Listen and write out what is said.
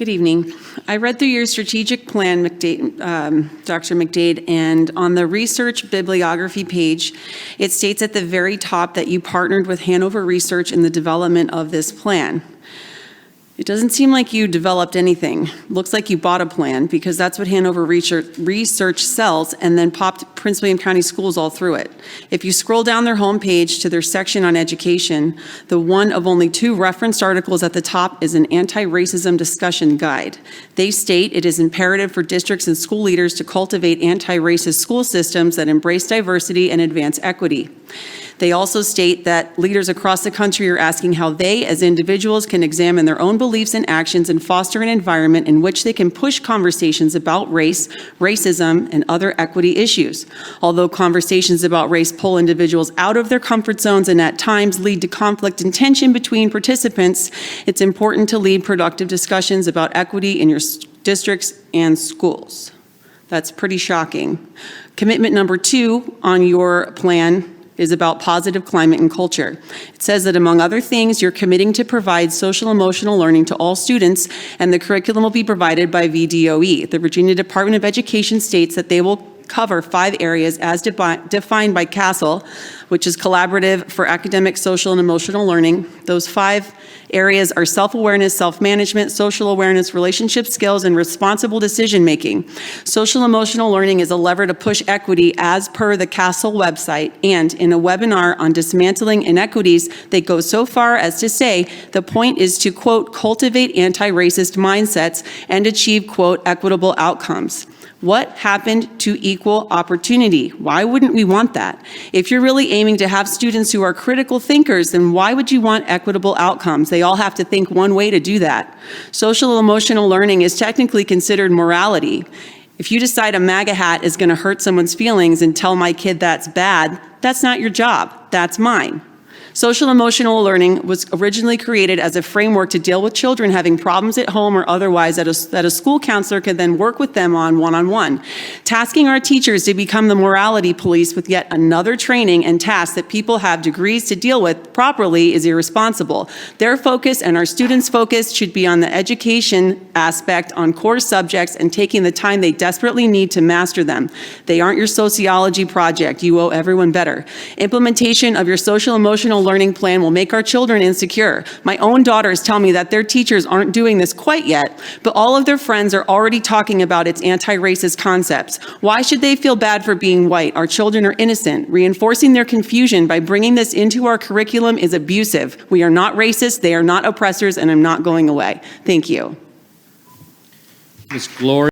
Good evening. I read through your strategic plan, Dr. McDade, and on the research bibliography page, it states at the very top that you partnered with Hanover Research in the development of this plan. It doesn't seem like you developed anything. Looks like you bought a plan, because that's what Hanover Research sells, and then popped Prince William County Schools all through it. If you scroll down their homepage to their section on education, the one of only 2 referenced articles at the top is an anti-racism discussion guide. They state it is imperative for districts and school leaders to cultivate anti-racist school systems that embrace diversity and advance equity. They also state that leaders across the country are asking how they, as individuals, can examine their own beliefs and actions and foster an environment in which they can push conversations about race, racism, and other equity issues. Although conversations about race pull individuals out of their comfort zones and at times lead to conflict and tension between participants, it's important to lead productive discussions about equity in your districts and schools. That's pretty shocking. Commitment number 2 on your plan is about positive climate and culture. It says that, among other things, you're committing to provide social emotional learning to all students, and the curriculum will be provided by VDOE. The Virginia Department of Education states that they will cover 5 areas as defined by CASEL, which is Collaborative for Academic, Social, and Emotional Learning. Those 5 areas are self-awareness, self-management, social awareness, relationship skills, and responsible decision-making. Social emotional learning is a lever to push equity as per the CASEL website, and in a webinar on dismantling inequities, they go so far as to say the point is to, quote, cultivate anti-racist mindsets and achieve, quote, equitable outcomes. What happened to equal opportunity? Why wouldn't we want that? If you're really aiming to have students who are critical thinkers, then why would you want equitable outcomes? They all have to think one way to do that. Social emotional learning is technically considered morality. If you decide a MAGA hat is going to hurt someone's feelings and tell my kid that's bad, that's not your job, that's mine. Social emotional learning was originally created as a framework to deal with children having problems at home or otherwise that a school counselor could then work with them on one-on-one. Tasking our teachers to become the morality police with yet another training and task that people have degrees to deal with properly is irresponsible. Their focus and our students' focus should be on the education aspect on core subjects and taking the time they desperately need to master them. They aren't your sociology project. You owe everyone better. Implementation of your social emotional learning plan will make our children insecure. My own daughters tell me that their teachers aren't doing this quite yet, but all of their friends are already talking about its anti-racist concepts. Why should they feel bad for being white? Our children are innocent. Reinforcing their confusion by bringing this into our curriculum is abusive. We are not racist, they are not oppressors, and I'm not going away. Thank you. Ms. Gloria.